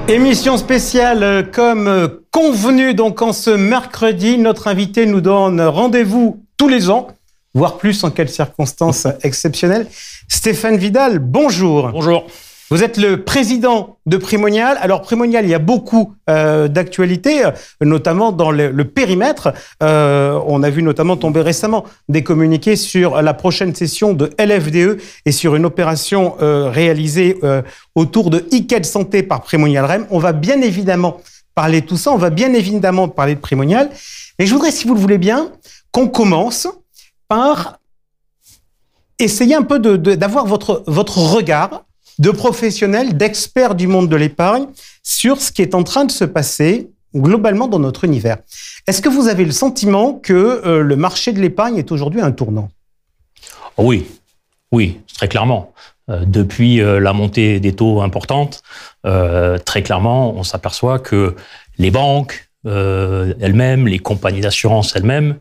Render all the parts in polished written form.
Émission spéciale comme convenu donc en ce mercredi. Notre invité nous donne rendez-vous tous les ans, voire plus en quelles circonstances exceptionnelles. Stéphane Vidal, bonjour. Bonjour. Vous êtes le président de Primonial. Alors Primonial, il y a beaucoup d'actualités, notamment dans le périmètre. On a vu notamment tomber récemment des communiqués sur la prochaine session de LFDE et sur une opération réalisée autour de Icade Santé par Primonial REM. On va bien évidemment parler de tout ça. On va bien évidemment parler de Primonial. Mais je voudrais, si vous le voulez bien, qu'on commence par essayer un peu d'avoir votre regard de professionnels, d'experts du monde de l'épargne sur ce qui est en train de se passer globalement dans notre univers. Est-ce que vous avez le sentiment que le marché de l'épargne est aujourd'hui à un tournant ? Oui, très clairement. Depuis la montée des taux importante, très clairement, on s'aperçoit que les banques elles-mêmes, les compagnies d'assurance elles-mêmes,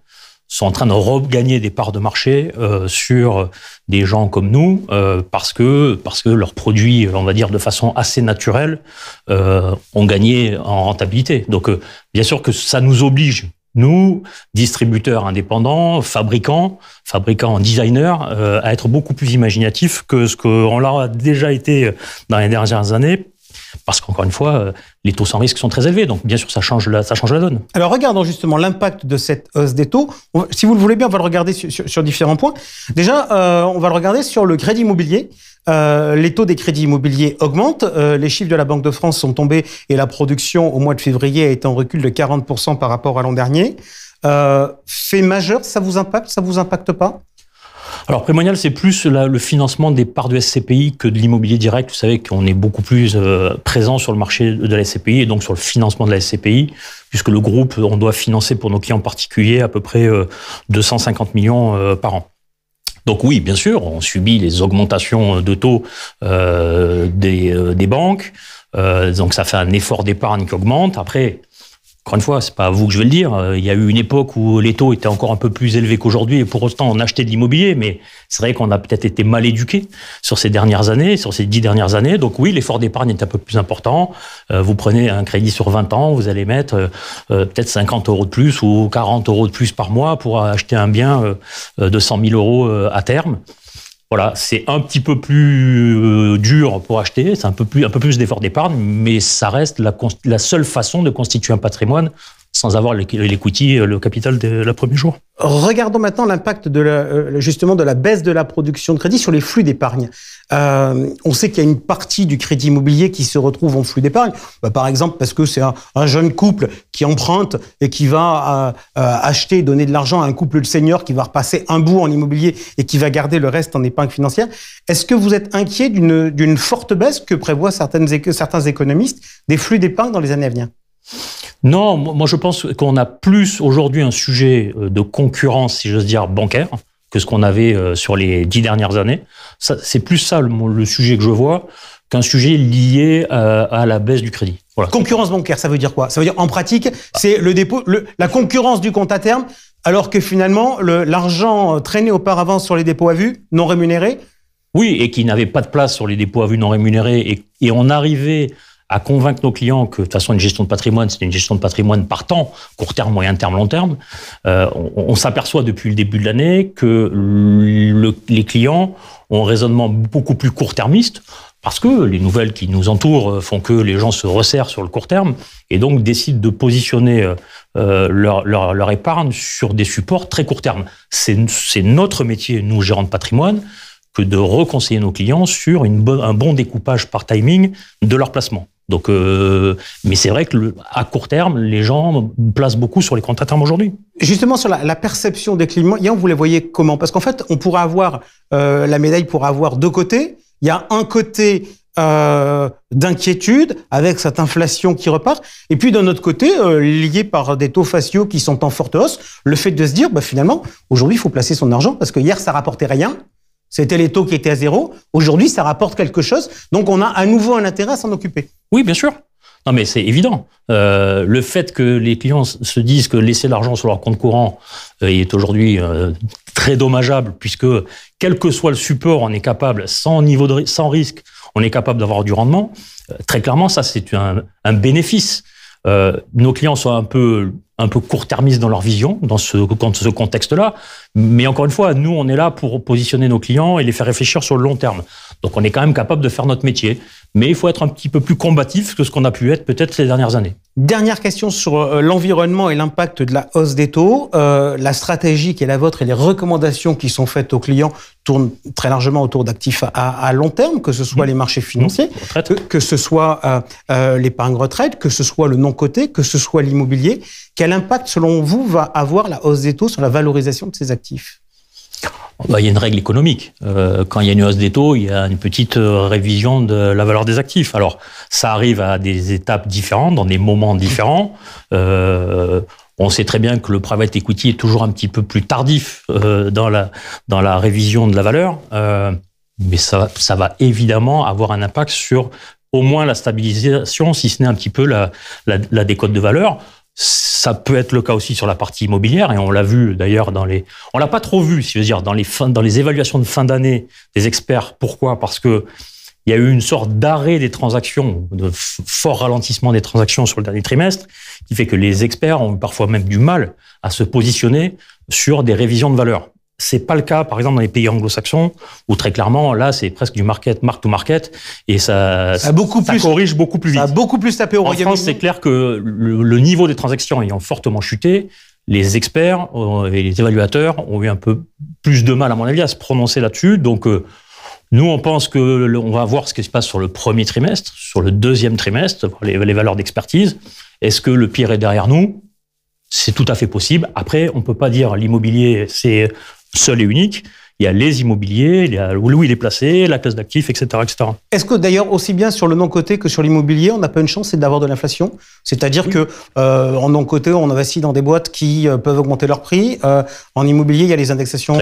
sont en train de regagner des parts de marché sur des gens comme nous parce que leurs produits, on va dire de façon assez naturelle, ont gagné en rentabilité. Donc bien sûr que ça nous oblige, nous, distributeurs indépendants, fabricants, designers, à être beaucoup plus imaginatifs que ce qu'on l'a déjà été dans les dernières années. Parce qu'encore une fois, les taux sans risque sont très élevés. Donc, bien sûr, ça change la donne. Alors, regardons justement l'impact de cette hausse des taux. Si vous le voulez bien, on va le regarder sur différents points. Déjà, on va le regarder sur le crédit immobilier. Les taux des crédits immobiliers augmentent. Les chiffres de la Banque de France sont tombés et la production au mois de février a été en recul de 40% par rapport à l'an dernier. Fait majeur, ça vous impacte pas ? Alors, Primonial, c'est plus le financement des parts de SCPI que de l'immobilier direct. Vous savez qu'on est beaucoup plus présent sur le marché de la SCPI et donc sur le financement de la SCPI, puisque le groupe, on doit financer pour nos clients particuliers à peu près 250 millions par an. Donc oui, bien sûr, on subit les augmentations de taux des banques. Donc ça fait un effort d'épargne qui augmente. Après, encore une fois, c'est pas à vous que je vais le dire. Il y a eu une époque où les taux étaient encore un peu plus élevés qu'aujourd'hui et pour autant on achetait de l'immobilier, mais c'est vrai qu'on a peut-être été mal éduqués sur ces 10 dernières années. Donc oui, l'effort d'épargne est un peu plus important. Vous prenez un crédit sur 20 ans, vous allez mettre peut-être 50 € de plus ou 40 € de plus par mois pour acheter un bien de 100 000 € à terme. Voilà, c'est un petit peu plus dur pour acheter, c'est un peu plus d'effort d'épargne, mais ça reste la seule façon de constituer un patrimoine sans avoir l'equity, le capital de la premier jour. Regardons maintenant l'impact justement de la baisse de la production de crédit sur les flux d'épargne. On sait qu'il y a une partie du crédit immobilier qui se retrouve en flux d'épargne. Par exemple, parce que c'est un jeune couple qui emprunte et qui va acheter, donner de l'argent à un couple senior qui va repasser un bout en immobilier et qui va garder le reste en épargne financière. Est-ce que vous êtes inquiet d'une forte baisse que prévoient certains économistes des flux d'épargne dans les années à venir ? Non, moi je pense qu'on a plus aujourd'hui un sujet de concurrence, si j'ose dire, bancaire, que ce qu'on avait sur les 10 dernières années. C'est plus ça le sujet que je vois qu'un sujet lié à la baisse du crédit. Voilà. Concurrence bancaire, ça veut dire quoi ? Ça veut dire en pratique, c'est le dépôt, la concurrence du compte à terme, alors que finalement l'argent traîné auparavant sur les dépôts à vue non rémunérés. Oui, et qui n'avait pas de place sur les dépôts à vue non rémunérés, et on arrivait à convaincre nos clients que de toute façon une gestion de patrimoine, c'est une gestion de patrimoine par temps, court terme, moyen terme, long terme. On s'aperçoit depuis le début de l'année que les clients ont un raisonnement beaucoup plus court-termiste parce que les nouvelles qui nous entourent font que les gens se resserrent sur le court terme et donc décident de positionner leur épargne sur des supports très court terme. C'est notre métier, nous, gérants de patrimoine, que de reconseiller nos clients sur un bon découpage par timing de leur placement. Donc, mais c'est vrai que à court terme, les gens placent beaucoup sur les comptes à terme aujourd'hui. Justement, sur la perception des clients, vous les voyez comment ? Parce qu'en fait, on pourrait avoir la médaille pourrait avoir deux côtés. Il y a un côté d'inquiétude avec cette inflation qui repart, et puis d'un autre côté, lié par des taux faciaux qui sont en forte hausse, le fait de se dire, finalement, aujourd'hui, il faut placer son argent parce que hier, ça rapportait rien. C'était les taux qui étaient à zéro. Aujourd'hui, ça rapporte quelque chose. Donc, on a à nouveau un intérêt à s'en occuper. Oui, bien sûr. Non, mais c'est évident. Le fait que les clients se disent que laisser l'argent sur leur compte courant est aujourd'hui très dommageable, puisque quel que soit le support, on est capable, sans risque, on est capable d'avoir du rendement. Très clairement, ça, c'est un bénéfice. Nos clients sont un peu court-termistes dans leur vision, dans ce contexte-là. Mais encore une fois, nous, on est là pour positionner nos clients et les faire réfléchir sur le long terme. Donc, on est quand même capable de faire notre métier. Mais il faut être un petit peu plus combatif que ce qu'on a pu être peut-être ces dernières années. Dernière question sur l'environnement et l'impact de la hausse des taux. La stratégie qui est la vôtre et les recommandations qui sont faites aux clients tournent très largement autour d'actifs à long terme, que ce soit les marchés financiers, que ce soit l'épargne retraite, que ce soit le non-coté, que ce soit l'immobilier. Quel impact, selon vous, va avoir la hausse des taux sur la valorisation de ces actifs ? Il y a une règle économique. Quand il y a une hausse des taux, il y a une petite révision de la valeur des actifs. Alors, ça arrive à des étapes différentes, dans des moments différents. On sait très bien que le private equity est toujours un petit peu plus tardif dans la révision de la valeur. Mais ça va évidemment avoir un impact sur au moins la stabilisation, si ce n'est un petit peu la décote de valeur. Ça peut être le cas aussi sur la partie immobilière, et on l'a vu d'ailleurs on l'a pas trop vu, si je veux dire, dans les évaluations de fin d'année des experts. Pourquoi ? Parce que il y a eu une sorte d'arrêt des transactions, de fort ralentissement des transactions sur le dernier trimestre, qui fait que les experts ont parfois même du mal à se positionner sur des révisions de valeur. C'est pas le cas, par exemple, dans les pays anglo-saxons, où très clairement, là, c'est presque du mark to market, et ça corrige beaucoup plus vite. Ça a beaucoup plus tapé au Royaume-Uni. En France, c'est clair que le niveau des transactions ayant fortement chuté, les experts et les évaluateurs ont eu un peu plus de mal, à mon avis, à se prononcer là-dessus. Donc, nous, on pense on va voir ce qui se passe sur le premier trimestre, sur le deuxième trimestre, les valeurs d'expertise. Est-ce que le pire est derrière nous ? C'est tout à fait possible. Après, on peut pas dire l'immobilier, c'est seul et unique. Il y a les immobiliers, il y a où il est placé, la classe d'actifs, etc., etc. Est-ce que d'ailleurs, aussi bien sur le non-coté que sur l'immobilier, on n'a pas une chance, c'est d'avoir de l'inflation ? C'est-à-dire que en non-coté, on investit dans des boîtes qui peuvent augmenter leur prix. En immobilier, il y a les indexations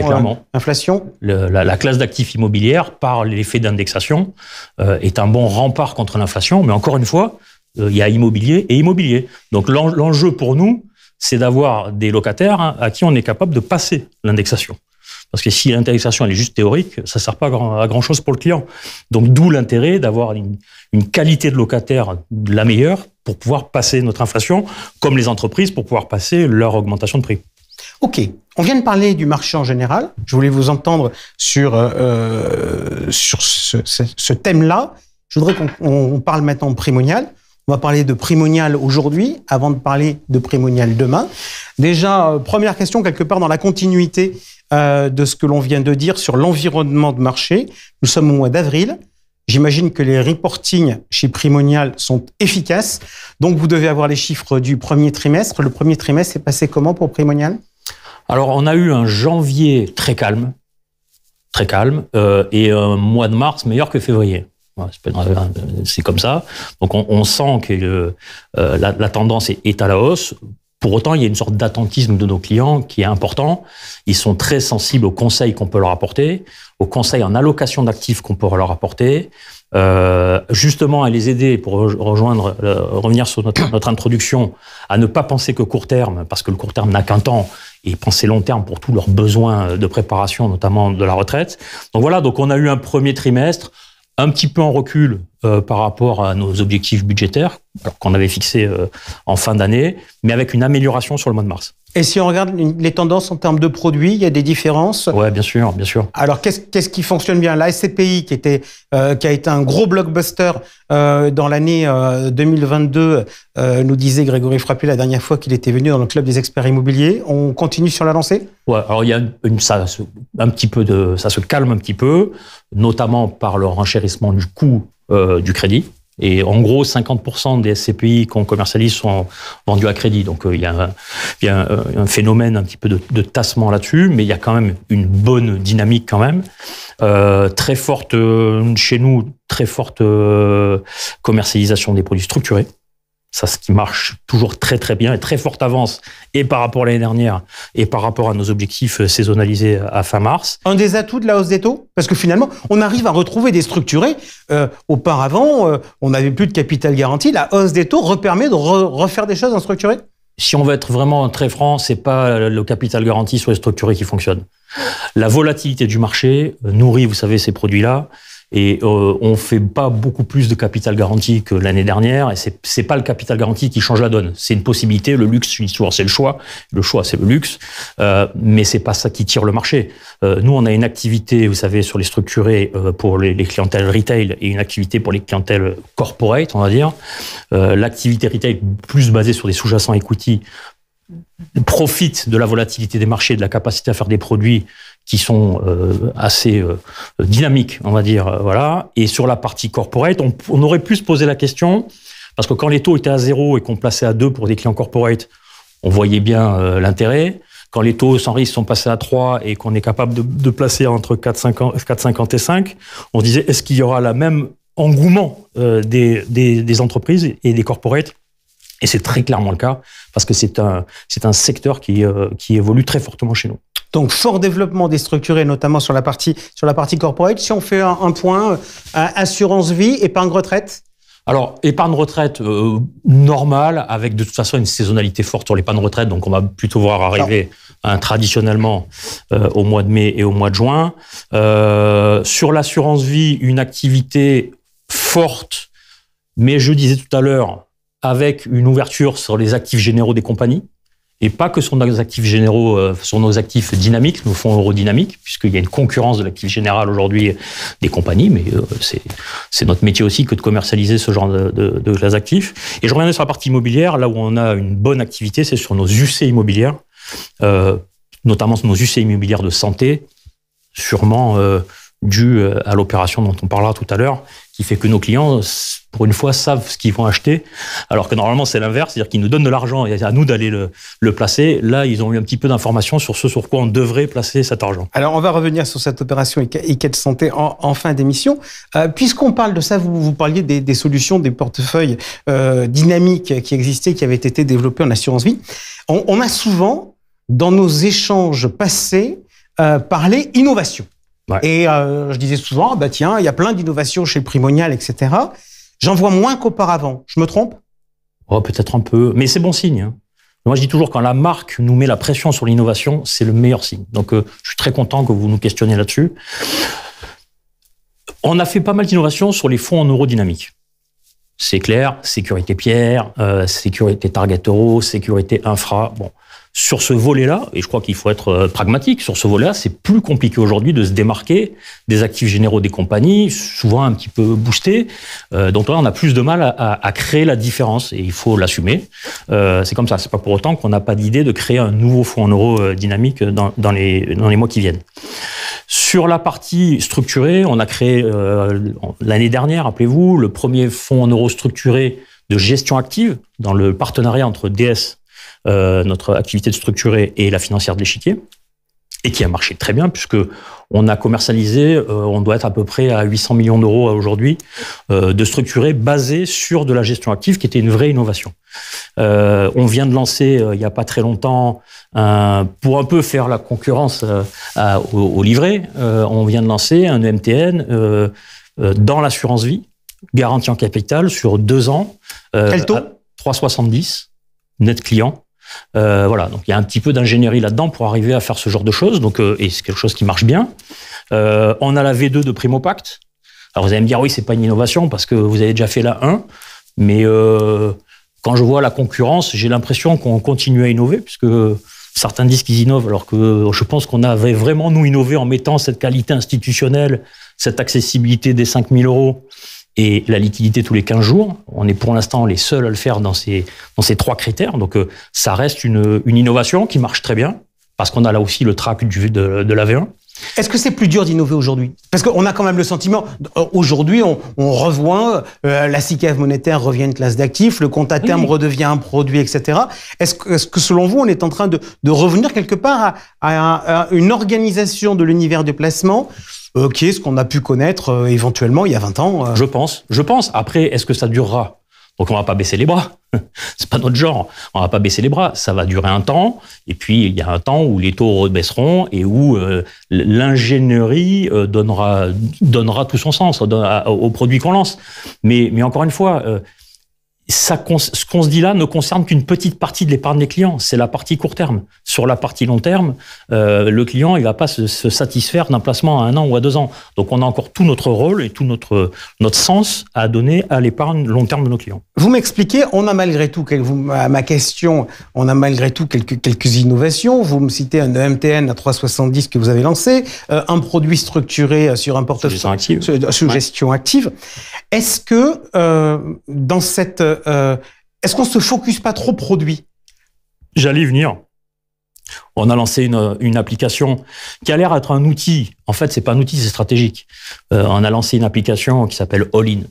inflation. La classe d'actifs immobilière, par l'effet d'indexation, est un bon rempart contre l'inflation. Mais encore une fois, il y a immobilier et immobilier. Donc l'enjeu pour nous, c'est d'avoir des locataires à qui on est capable de passer l'indexation. Parce que si l'indexation elle est juste théorique, ça ne sert pas à grand-chose pour le client. Donc d'où l'intérêt d'avoir une qualité de locataire la meilleure pour pouvoir passer notre inflation, comme les entreprises pour pouvoir passer leur augmentation de prix. Ok, on vient de parler du marché en général. Je voulais vous entendre sur ce thème-là. Je voudrais qu'on parle maintenant de Primonial. On va parler de Primonial aujourd'hui, avant de parler de Primonial demain. Déjà, première question, quelque part dans la continuité de ce que l'on vient de dire sur l'environnement de marché. Nous sommes au mois d'avril. J'imagine que les reportings chez Primonial sont efficaces. Donc, vous devez avoir les chiffres du premier trimestre. Le premier trimestre s'est passé comment pour Primonial ? Alors, on a eu un janvier très calme, et un mois de mars meilleur que février. C'est comme ça. Donc, on sent que la tendance est à la hausse. Pour autant, il y a une sorte d'attentisme de nos clients qui est important. Ils sont très sensibles aux conseils qu'on peut leur apporter, aux conseils en allocation d'actifs qu'on peut leur apporter, justement à les aider pour revenir sur notre introduction, à ne pas penser que court terme, parce que le court terme n'a qu'un temps, et penser long terme pour tous leurs besoins de préparation, notamment de la retraite. Donc voilà, donc on a eu un premier trimestre un petit peu en recul par rapport à nos objectifs budgétaires qu'on avait fixés en fin d'année, mais avec une amélioration sur le mois de mars. Et si on regarde les tendances en termes de produits, il y a des différences ? Ouais, bien sûr, bien sûr. Alors, qu'est-ce qui fonctionne bien ? La SCPI, qui a été un gros blockbuster dans l'année 2022, nous disait Grégory Frappé la dernière fois qu'il était venu dans le club des experts immobiliers. On continue sur la lancée ? Ouais, alors il y a ça se calme un petit peu, notamment par le renchérissement du coût du crédit. Et en gros, 50% des SCPI qu'on commercialise sont vendus à crédit. Donc, il y a un phénomène un petit peu de tassement là-dessus, mais il y a quand même une bonne dynamique quand même. Très forte, chez nous, très forte commercialisation des produits structurés. Ça, ce qui marche toujours très très bien et très forte avance, et par rapport à l'année dernière, et par rapport à nos objectifs saisonnalisés à fin mars. Un des atouts de la hausse des taux ? Parce que finalement, on arrive à retrouver des structurés. Auparavant, on n'avait plus de capital garanti. La hausse des taux permet de refaire des choses en structuré ? Si on veut être vraiment très franc, c'est pas le capital garanti sur les structurés qui fonctionne. La volatilité du marché nourrit, vous savez, ces produits-là. Et on fait pas beaucoup plus de capital garanti que l'année dernière. Et c'est pas le capital garanti qui change la donne. C'est une possibilité. Le luxe, souvent, c'est le choix. Le choix, c'est le luxe. Mais c'est pas ça qui tire le marché. Nous, on a une activité, vous savez, sur les structurés pour les clientèles retail et une activité pour les clientèles corporate, on va dire. L'activité retail plus basée sur des sous-jacents equity profite de la volatilité des marchés, de la capacité à faire des produits qui sont assez dynamiques, on va dire, voilà. Et sur la partie corporate, on aurait pu se poser la question, parce que quand les taux étaient à 0 et qu'on plaçait à 2 pour des clients corporate, on voyait bien l'intérêt. Quand les taux sans risque sont passés à 3 et qu'on est capable de placer entre 4,50 et 5, on se disait, est-ce qu'il y aura la même engouement des entreprises et des corporates? Et c'est très clairement le cas, parce que c'est un secteur qui évolue très fortement chez nous. Donc, fort développement des structurés, notamment sur la partie corporate. Si on fait un point, assurance vie, épargne retraite? Alors, épargne retraite normale, avec de toute façon une saisonnalité forte sur l'épargne retraite, donc on va plutôt voir arriver traditionnellement au mois de mai et au mois de juin. Sur l'assurance vie, une activité forte, mais je disais tout à l'heure, avec une ouverture sur les actifs généraux des compagnies, et pas que sur nos actifs généraux, sur nos actifs dynamiques, nos fonds eurodynamiques, puisqu'il y a une concurrence de l'actif général aujourd'hui des compagnies, mais c'est notre métier aussi que de commercialiser ce genre de actifs. Et je reviendrai sur la partie immobilière, là où on a une bonne activité, c'est sur nos UC immobilières, notamment sur nos UC immobilières de santé, sûrement dû à l'opération dont on parlera tout à l'heure, qui fait que nos clients, pour une fois, savent ce qu'ils vont acheter, alors que normalement c'est l'inverse, c'est-à-dire qu'ils nous donnent de l'argent et c'est à nous d'aller le placer. Là, ils ont eu un petit peu d'informations sur ce sur quoi on devrait placer cet argent. Alors, on va revenir sur cette opération Icade Santé en fin d'émission. Puisqu'on parle de ça, vous parliez des solutions, des portefeuilles dynamiques qui existaient, qui avaient été développés en assurance vie. On a souvent, dans nos échanges passés, parlé innovation. Ouais. Et je disais souvent, tiens, il y a plein d'innovations chez Primonial, etc. J'en vois moins qu'auparavant. Je me trompe? Oh, peut-être un peu, mais c'est bon signe. Hein. Moi, je dis toujours, quand la marque nous met la pression sur l'innovation, c'est le meilleur signe. Donc, je suis très content que vous nous questionniez là-dessus. On a fait pas mal d'innovations sur les fonds en eurodynamique. C'est clair, sécurité pierre, sécurité target euro, sécurité infra. Bon. Sur ce volet-là, et je crois qu'il faut être pragmatique, sur ce volet-là, c'est plus compliqué aujourd'hui de se démarquer des actifs généraux des compagnies, souvent un petit peu boostés. Donc là, on a plus de mal à créer la différence et il faut l'assumer. C'est comme ça. C'est pas pour autant qu'on n'a pas d'idée de créer un nouveau fonds en euros dynamique dans les mois qui viennent. Sur la partie structurée, on a créé l'année dernière, rappelez-vous, le premier fonds en euros structuré de gestion active dans le partenariat entre DS, notre activité de structurée, et la financière de l'échiquier, et qui a marché très bien puisque on a commercialisé, on doit être à peu près à 800 millions d'euros aujourd'hui de structurés basés sur de la gestion active, qui était une vraie innovation. On vient de lancer il n'y a pas très longtemps, pour un peu faire la concurrence au livret, on vient de lancer un EMTN dans l'assurance vie, garantie en capital sur 2 ans. Quel taux? 3,70 net client. Voilà, donc il y a un petit peu d'ingénierie là-dedans pour arriver à faire ce genre de choses. Donc, et c'est quelque chose qui marche bien. On a la V2 de Primopact. Alors vous allez me dire, oui, c'est pas une innovation parce que vous avez déjà fait la 1, mais quand je vois la concurrence, j'ai l'impression qu'on continue à innover, puisque certains disent qu'ils innovent, alors que je pense qu'on avait vraiment, nous, innové en mettant cette qualité institutionnelle, cette accessibilité des 5 000 euros et la liquidité tous les 15 jours. On est pour l'instant les seuls à le faire dans ces 3 critères. Donc, ça reste une innovation qui marche très bien, parce qu'on a là aussi le track de la V1. Est-ce que c'est plus dur d'innover aujourd'hui? Parce qu'on a quand même le sentiment, aujourd'hui, on revoit, la SICAV monétaire revient une classe d'actifs, le compte à terme redevient un produit, etc. Est-ce que selon vous, on est en train de revenir quelque part à une organisation de l'univers du placement qui est ce qu'on a pu connaître éventuellement il y a 20 ans? Je pense. Après, est-ce que ça durera? Donc on va pas baisser les bras. C'est pas notre genre. On va pas baisser les bras. Ça va durer un temps. Et puis il y a un temps où les taux rebaisseront et où l'ingénierie donnera tout son sens aux produits qu'on lance. Mais encore une fois, ce qu'on se dit là ne concerne qu'une petite partie de l'épargne des clients. C'est la partie court terme. Sur la partie long terme, le client, il va pas se satisfaire d'un placement à 1 an ou à 2 ans. Donc, on a encore tout notre rôle et tout notre sens à donner à l'épargne long terme de nos clients. Vous m'expliquez, on a malgré tout, à ma question, on a malgré tout quelques innovations. Vous me citez un MTN à 3,70 que vous avez lancé, un produit structuré sur un portefeuille sous gestion active. Est-ce que dans cette est-ce qu'on se focus pas trop produit? J'allais y venir. On a lancé une application qui a l'air d'être un outil. En fait, c'est pas un outil, c'est stratégique. On a lancé une application qui s'appelle All-in.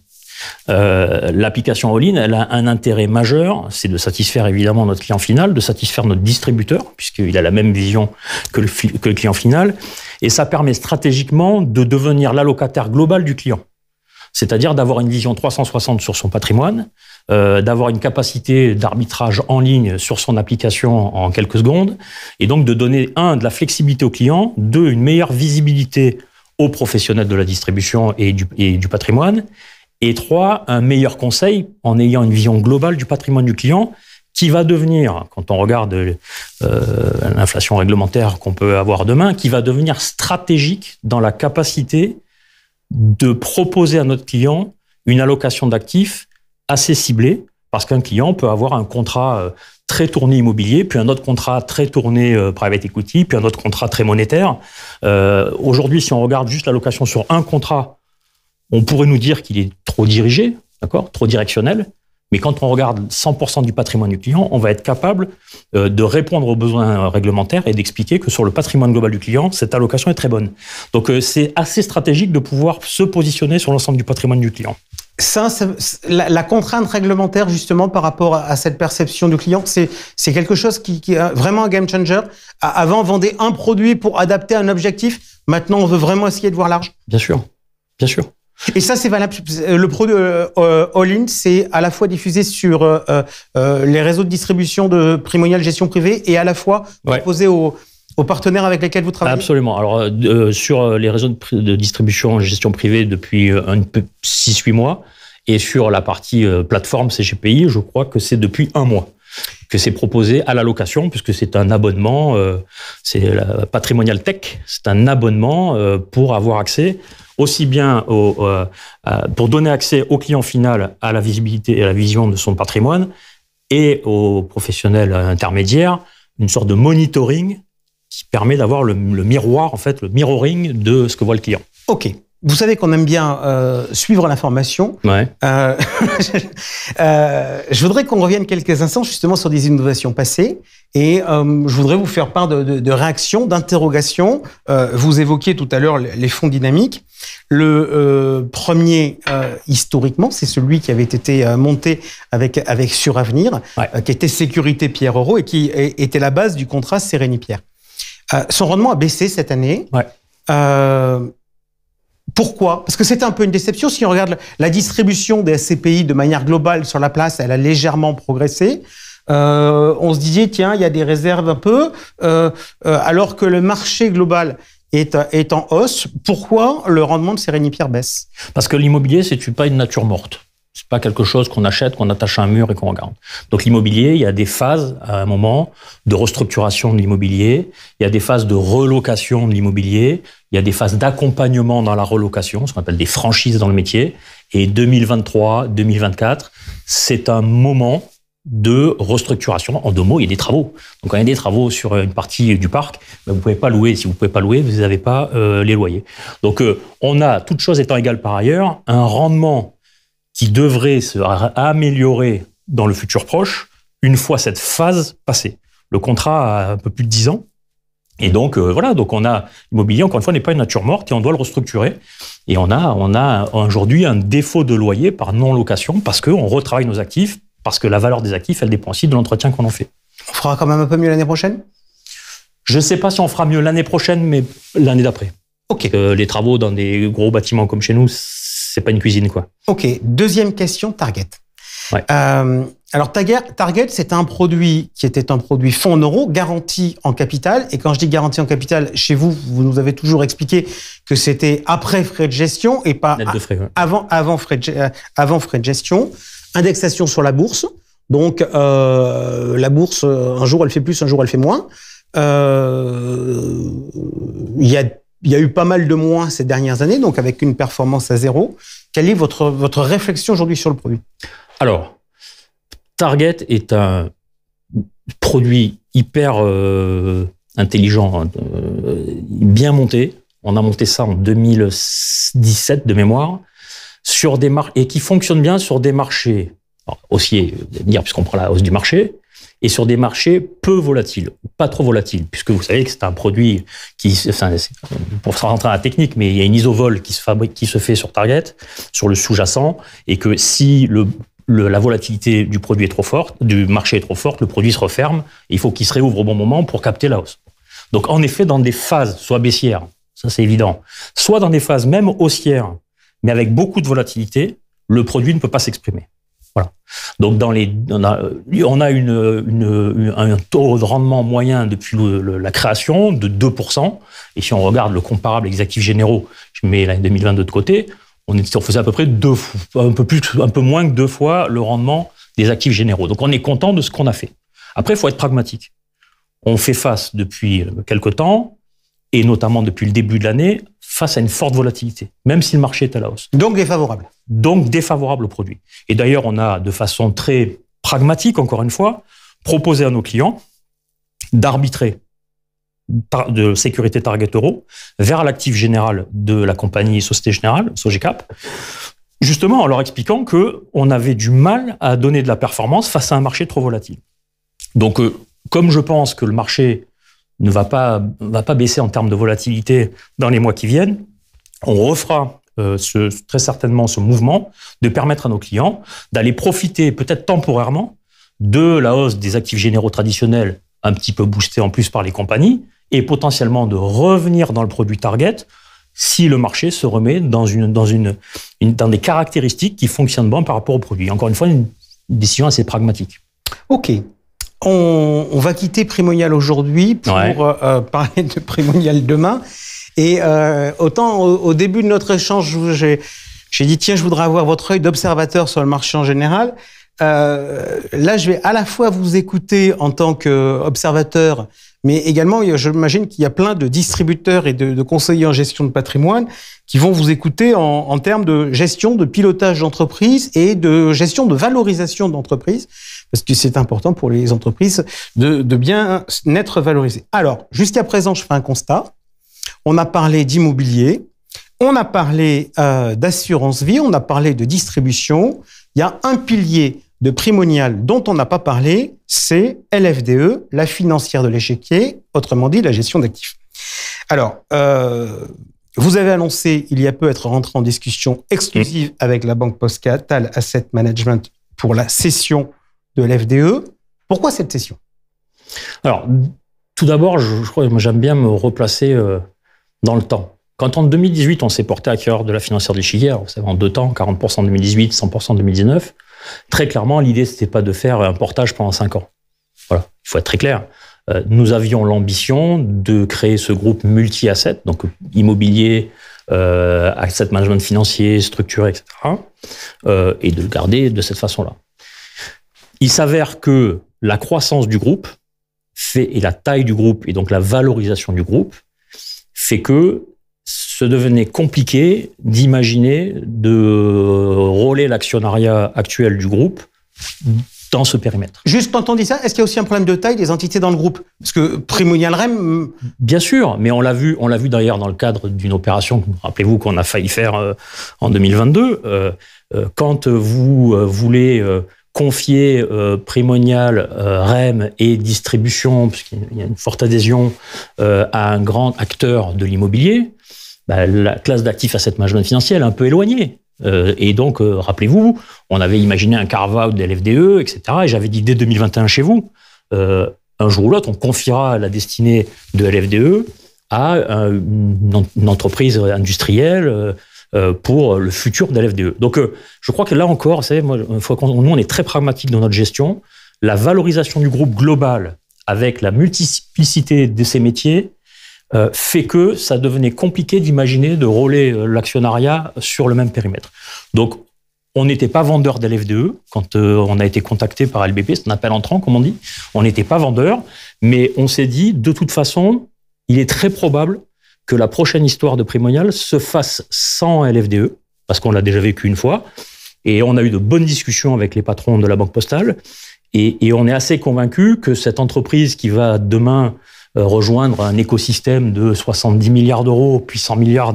L'application All-in, elle a un intérêt majeur, c'est de satisfaire évidemment notre client final, de satisfaire notre distributeur, puisqu'il a la même vision que le client final, et ça permet stratégiquement de devenir l'allocataire global du client. C'est-à-dire d'avoir une vision 360 sur son patrimoine, d'avoir une capacité d'arbitrage en ligne sur son application en quelques secondes, et donc de donner, 1, de la flexibilité au client, 2, une meilleure visibilité aux professionnels de la distribution et du patrimoine, et 3, un meilleur conseil en ayant une vision globale du patrimoine du client, qui va devenir, quand on regarde l'inflation réglementaire qu'on peut avoir demain, qui va devenir stratégique dans la capacité de proposer à notre client une allocation d'actifs assez ciblée, parce qu'un client peut avoir un contrat très tourné immobilier, puis un autre contrat très tourné private equity, puis un autre contrat très monétaire. Aujourd'hui, si on regarde juste l'allocation sur un contrat, on pourrait nous dire qu'il est trop dirigé, d'accord, trop directionnel. Mais quand on regarde 100% du patrimoine du client, on va être capable de répondre aux besoins réglementaires et d'expliquer que sur le patrimoine global du client, cette allocation est très bonne. Donc, c'est assez stratégique de pouvoir se positionner sur l'ensemble du patrimoine du client. La contrainte réglementaire, justement, par rapport à cette perception du client, c'est quelque chose qui est vraiment un game changer. Avant, on vendait un produit pour adapter un objectif. Maintenant, on veut vraiment essayer de voir large. Bien sûr, bien sûr. Et ça, c'est valable. Le produit All-in, c'est à la fois diffusé sur les réseaux de distribution de Primonial Gestion Privée et à la fois proposé aux partenaires avec lesquels vous travaillez. Absolument. Alors, sur les réseaux de distribution en gestion privée depuis 6-8 mois, et sur la partie plateforme CGPI, je crois que c'est depuis 1 mois que c'est proposé à la location, puisque c'est un abonnement, c'est la Patrimonial Tech, c'est un abonnement pour avoir accès aussi bien pour donner accès au client final à la visibilité et à la vision de son patrimoine, et aux professionnels intermédiaires, une sorte de monitoring qui permet d'avoir le miroir, en fait, le mirroring de ce que voit le client. OK. Vous savez qu'on aime bien suivre l'information. Ouais. Je voudrais qu'on revienne quelques instants justement sur des innovations passées. Et je voudrais vous faire part de réactions, d'interrogations. Vous évoquiez tout à l'heure les fonds dynamiques. Le premier, historiquement, c'est celui qui avait été monté avec Suravenir, qui était Sécurité Pierre Euro et qui était la base du contrat Sérénie-Pierre. Son rendement a baissé cette année. Ouais. Pourquoi? Parce que c'était un peu une déception. Si on regarde la distribution des SCPI de manière globale sur la place, elle a légèrement progressé. On se disait, tiens, il y a des réserves un peu, alors que le marché global est en hausse. Pourquoi le rendement de Sérénie-Pierre baisse? Parce que l'immobilier, c'est pas une nature morte. C'est pas quelque chose qu'on achète, qu'on attache à un mur et qu'on regarde. Donc l'immobilier, il y a des phases à un moment de restructuration de l'immobilier, il y a des phases de relocation de l'immobilier, il y a des phases d'accompagnement dans la relocation, ce qu'on appelle des franchises dans le métier. Et 2023, 2024, c'est un moment de restructuration. En 2 mots, il y a des travaux. Donc, quand il y a des travaux sur une partie du parc, ben, vous pouvez pas louer. Si vous pouvez pas louer, vous n'avez pas les loyers. Donc, on a, toutes choses étant égales par ailleurs, un rendement qui devrait se améliorer dans le futur proche une fois cette phase passée. Le contrat a un peu plus de 10 ans. Et donc, voilà. Donc, on a l'immobilier, encore une fois, n'est pas une nature morte et on doit le restructurer. Et on a aujourd'hui un défaut de loyer par non-location parce qu'on retravaille nos actifs, parce que la valeur des actifs, elle dépend aussi de l'entretien qu'on en fait. On fera quand même un peu mieux l'année prochaine? Je ne sais pas si on fera mieux l'année prochaine, mais l'année d'après. OK. Les travaux dans des gros bâtiments comme chez nous, c'est pas une cuisine, quoi. OK. Deuxième question, Target. Ouais. Alors, Target, c'est un produit qui était un produit fonds en euros, garanti en capital. Et quand je dis garanti en capital, chez vous, vous nous avez toujours expliqué que c'était après frais de gestion et pas net de frais, ouais. avant frais de gestion. indexation sur la bourse. Donc, la bourse, un jour elle fait plus, un jour elle fait moins. Il y a eu pas mal de moins ces dernières années, donc avec une performance à 0. Quelle est votre réflexion aujourd'hui sur le produit? Alors, Target est un produit hyper intelligent, bien monté. On a monté ça en 2017 de mémoire, et qui fonctionne bien sur des marchés haussiers, puisqu'on prend la hausse du marché, et sur des marchés peu volatiles, pas trop volatiles, puisque vous savez que c'est un produit pour se rentrer à la technique, mais il y a une isovol qui se fait sur Target, sur le sous-jacent, et que si la volatilité du produit est trop forte, du marché est trop forte, le produit se referme, et il faut qu'il se réouvre au bon moment pour capter la hausse. Donc, en effet, dans des phases, soit baissières, ça c'est évident, soit dans des phases même haussières, mais avec beaucoup de volatilité, le produit ne peut pas s'exprimer. Voilà. Donc, on a un taux de rendement moyen depuis la création de 2%. Et si on regarde le comparable avec les actifs généraux, je mets l'année 2022 de côté, on faisait à peu près un peu moins que 2 fois le rendement des actifs généraux. Donc, on est content de ce qu'on a fait. Après, il faut être pragmatique. On fait face depuis quelque temps, et notamment depuis le début de l'année, face à une forte volatilité, même si le marché est à la hausse. Donc défavorable. Donc défavorable au produit. Et d'ailleurs, on a, de façon très pragmatique, encore une fois, proposé à nos clients d'arbitrer de sécurité Target Euro vers l'actif général de la compagnie Société Générale, Sogecap, justement en leur expliquant qu'on avait du mal à donner de la performance face à un marché trop volatile. Donc, comme je pense que le marché ne va pas baisser en termes de volatilité dans les mois qui viennent, on refera très certainement ce mouvement de permettre à nos clients d'aller profiter peut-être temporairement de la hausse des actifs généraux traditionnels un petit peu boostés en plus par les compagnies et potentiellement de revenir dans le produit Target si le marché se remet dans des caractéristiques qui fonctionnent bien par rapport au produit. Encore une fois, une décision assez pragmatique. OK. On va quitter Primonial aujourd'hui pour parler de Primonial demain. Et autant au début de notre échange, j'ai dit tiens, je voudrais avoir votre œil d'observateur sur le marché en général. Là, je vais à la fois vous écouter en tant qu'observateur, mais également, j'imagine qu'il y a plein de distributeurs et de conseillers en gestion de patrimoine qui vont vous écouter en termes de gestion, de pilotage d'entreprise et de gestion de valorisation d'entreprise, parce que c'est important pour les entreprises de bien être valorisées. Alors, jusqu'à présent, je fais un constat. On a parlé d'immobilier, on a parlé d'assurance vie, on a parlé de distribution. Il y a un pilier de Primonial dont on n'a pas parlé, c'est LFDE, la financière de l'échiquier, autrement dit la gestion d'actifs. Alors, vous avez annoncé il y a peu être rentré en discussion exclusive avec la Banque Postale Asset Management pour la cession de l'FDE. Pourquoi cette cession? Alors, tout d'abord, je crois que j'aime bien me replacer dans le temps. Quand en 2018, on s'est porté acquéreur de la financière de l'échiquier, vous savez, en 2 temps, 40% en 2018, 100% en 2019, très clairement, l'idée, c'était pas de faire un portage pendant 5 ans. Voilà, il faut être très clair. Nous avions l'ambition de créer ce groupe multi-asset, donc immobilier, asset management financier, structuré, etc., et de le garder de cette façon-là. Il s'avère que la croissance du groupe et la taille du groupe, et donc la valorisation du groupe, fait que ce devenait compliqué d'imaginer de rôler l'actionnariat actuel du groupe dans ce périmètre. Juste quand on dit ça, est-ce qu'il y a aussi un problème de taille des entités dans le groupe? Parce que Primonial REM... Bien sûr, mais on l'a vu d'ailleurs dans le cadre d'une opération, rappelez-vous qu'on a failli faire en 2022, quand vous voulez confier Primonial, REM et distribution, puisqu'il y a une forte adhésion à un grand acteur de l'immobilier, la classe d'actifs asset management financier est un peu éloignée. Et donc, rappelez-vous, on avait imaginé un carve-out de l'FDE, etc. Et j'avais dit dès 2021 chez vous, un jour ou l'autre, on confiera la destinée de l'FDE à une entreprise industrielle pour le futur de l'FDE. Donc, je crois que là encore, vous savez, nous, on est très pragmatique dans notre gestion. La valorisation du groupe global avec la multiplicité de ses métiers fait que ça devenait compliqué d'imaginer de rôler l'actionnariat sur le même périmètre. Donc, on n'était pas vendeur de l'FDE quand on a été contacté par LBP, c'est un appel entrant, comme on dit. On n'était pas vendeur, mais on s'est dit, de toute façon, il est très probable que la prochaine histoire de Primonial se fasse sans LFDE, parce qu'on l'a déjà vécu une fois. Et on a eu de bonnes discussions avec les patrons de la Banque Postale. Et on est assez convaincus que cette entreprise qui va demain rejoindre un écosystème de 70 milliards d'euros, puis 100 milliards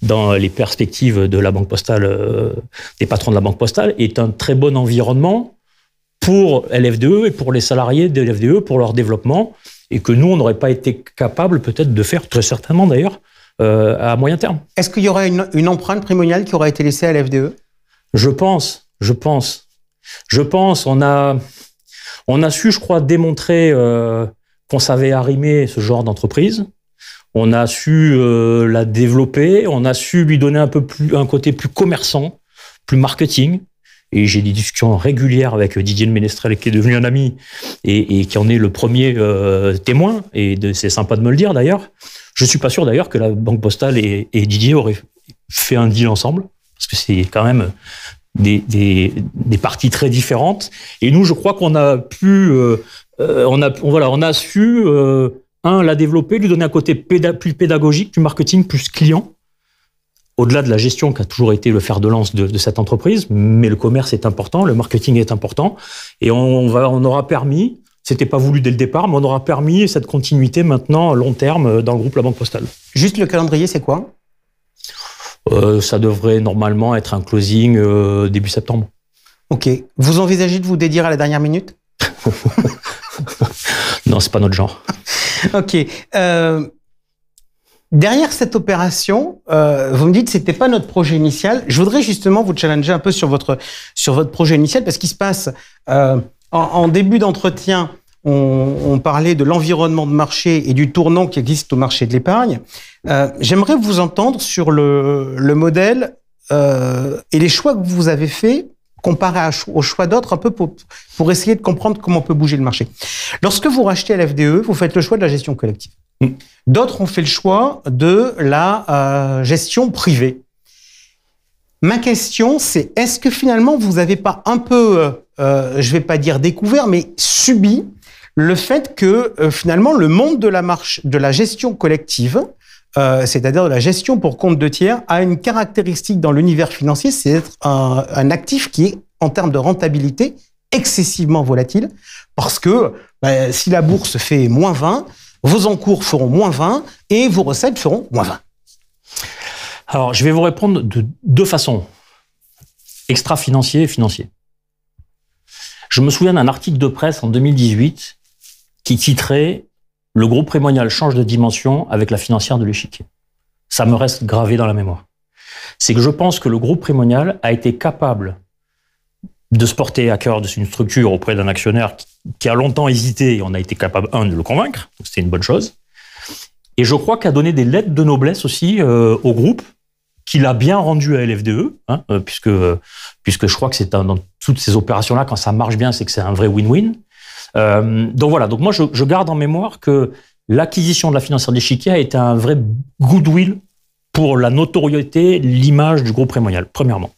dans les perspectives de la Banque Postale, des patrons de la Banque Postale, est un très bon environnement pour LFDE et pour les salariés de LFDE, pour leur développement, et que nous, on n'aurait pas été capable peut-être de faire, très certainement d'ailleurs, à moyen terme. Est-ce qu'il y aurait une empreinte Primonial qui aurait été laissée à l'FDE ? Je pense. On a su, je crois, démontrer qu'on savait arrimer ce genre d'entreprise. On a su la développer. On a su lui donner un côté plus commerçant, plus marketing. Et j'ai des discussions régulières avec Didier de Ménestrel, qui est devenu un ami et qui en est le premier témoin. Et c'est sympa de me le dire, d'ailleurs. Je suis pas sûr, d'ailleurs, que la Banque Postale et Didier auraient fait un deal ensemble, parce que c'est quand même des parties très différentes. Et nous, je crois qu'on a pu, on a su la développer, lui donner un côté plus pédagogique, plus marketing, plus client, au-delà de la gestion qui a toujours été le fer de lance de cette entreprise. Mais le commerce est important, le marketing est important, et on aura permis. C'était pas voulu dès le départ, mais on aura permis cette continuité maintenant long terme dans le groupe La Banque Postale. Juste le calendrier, c'est quoi ? Ça devrait normalement être un closing début septembre. Ok. Vous envisagez de vous dédire à la dernière minute ? Non, c'est pas notre genre. Ok. Derrière cette opération, vous me dites que c'était pas notre projet initial. Je voudrais justement vous challenger un peu sur votre projet initial, parce qu'il se passe en début d'entretien, on parlait de l'environnement de marché et du tournant qui existe au marché de l'épargne. J'aimerais vous entendre sur le modèle et les choix que vous avez faits comparé au choix d'autres, un peu pour essayer de comprendre comment peut bouger le marché. Lorsque vous rachetez LFDE, vous faites le choix de la gestion collective. D'autres ont fait le choix de la gestion privée. Ma question, c'est est-ce que finalement vous n'avez pas un peu, je vais pas dire découvert, mais subi le fait que finalement le monde de la gestion collective, c'est-à-dire de la gestion pour compte de tiers, a une caractéristique dans l'univers financier, c'est d'être un actif qui est, en termes de rentabilité, excessivement volatile, parce que si la bourse fait moins 20, vos encours feront moins 20 et vos recettes feront moins 20. Alors, je vais vous répondre de deux façons, extra-financier et financier. Je me souviens d'un article de presse en 2018 qui titrait « Le groupe Primonial change de dimension avec la financière de l'échiquier ». Ça me reste gravé dans la mémoire. C'est que je pense que le groupe Primonial a été capable de se porter à cœur de une structure auprès d'un actionnaire qui a longtemps hésité, et on a été capable, de le convaincre, donc c'était une bonne chose. Et je crois qu'a donné des lettres de noblesse aussi au groupe, qu'il a bien rendu à LFDE, puisque je crois que c'est dans toutes ces opérations-là, quand ça marche bien, c'est que c'est un vrai win-win. Donc voilà, donc moi je garde en mémoire que l'acquisition de la financière d'échiquier a été un vrai goodwill pour la notoriété, l'image du groupe Primonial, premièrement.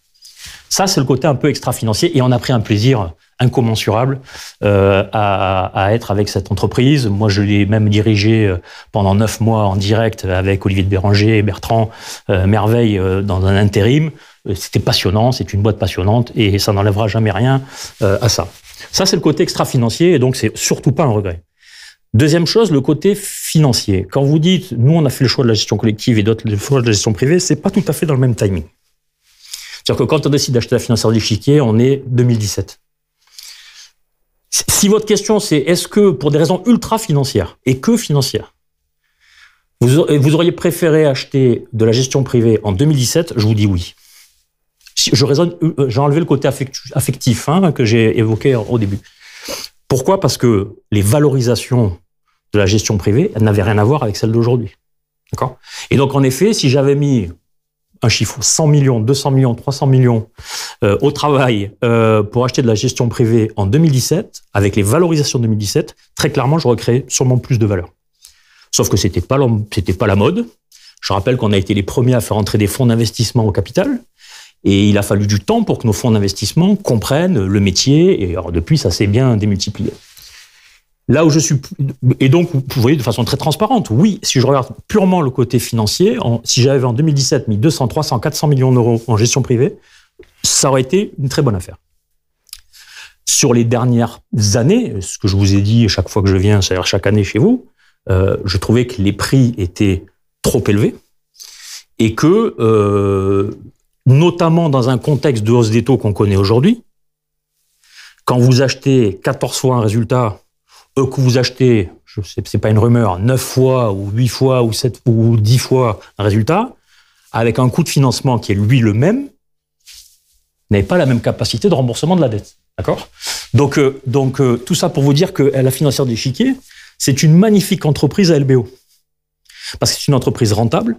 Ça, c'est le côté un peu extra-financier, et on a pris un plaisir incommensurable à être avec cette entreprise. Moi, je l'ai même dirigé pendant 9 mois en direct avec Olivier de Béranger et Bertrand Merveille dans un intérim. C'était passionnant, c'est une boîte passionnante, et ça n'enlèvera jamais rien à ça. Ça, c'est le côté extra-financier, et donc c'est surtout pas un regret. Deuxième chose, le côté financier. Quand vous dites, nous, on a fait le choix de la gestion collective et d'autres le choix de la gestion privée, c'est pas tout à fait dans le même timing. C'est-à-dire que quand on décide d'acheter la financière d'échiquier, on est 2017. Si votre question, c'est est-ce que, pour des raisons ultra financières, et que financières, vous auriez préféré acheter de la gestion privée en 2017, je vous dis oui. J'ai enlevé le côté affectif que j'ai évoqué au début. Pourquoi ? Parce que les valorisations de la gestion privée, elles n'avaient rien à voir avec celles d'aujourd'hui. D'accord ? Et donc, en effet, si j'avais mis un chiffre 100 millions, 200 millions, 300 millions au travail pour acheter de la gestion privée en 2017, avec les valorisations de 2017, très clairement, j'aurais créé sûrement plus de valeur. Sauf que c'était pas la mode. Je rappelle qu'on a été les premiers à faire entrer des fonds d'investissement au capital. Et il a fallu du temps pour que nos fonds d'investissement comprennent le métier. Et alors, depuis, ça s'est bien démultiplié. Là où je suis... Et donc, vous voyez, de façon très transparente, oui, si je regarde purement le côté financier, si j'avais en 2017 mis 200, 300, 400 millions d'euros en gestion privée, ça aurait été une très bonne affaire. Sur les dernières années, ce que je vous ai dit chaque fois que je viens, c'est-à-dire chaque année chez vous, je trouvais que les prix étaient trop élevés et que, notamment dans un contexte de hausse des taux qu'on connaît aujourd'hui, quand vous achetez 14 fois un résultat, que vous achetez, je sais, c'est pas une rumeur, 9 fois ou 8 fois ou 7 ou 10 fois un résultat, avec un coût de financement qui est lui le même, n'avez pas la même capacité de remboursement de la dette. D'accord ? Donc, tout ça pour vous dire que la financière d'échiquier, c'est une magnifique entreprise à LBO. Parce que c'est une entreprise rentable,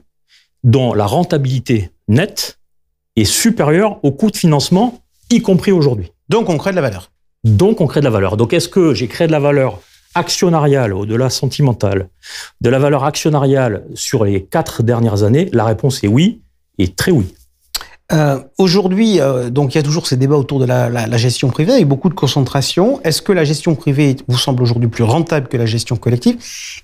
dont la rentabilité nette est supérieure au coût de financement, y compris aujourd'hui. Donc, on crée de la valeur. Donc, on crée de la valeur. Donc, est-ce que j'ai créé de la valeur actionnariale, au-delà sentimentale, de la valeur actionnariale sur les 4 dernières années? La réponse est oui, et très oui. Aujourd'hui, donc il y a toujours ces débats autour de la gestion privée avec beaucoup de concentration. Est-ce que la gestion privée vous semble aujourd'hui plus rentable que la gestion collective?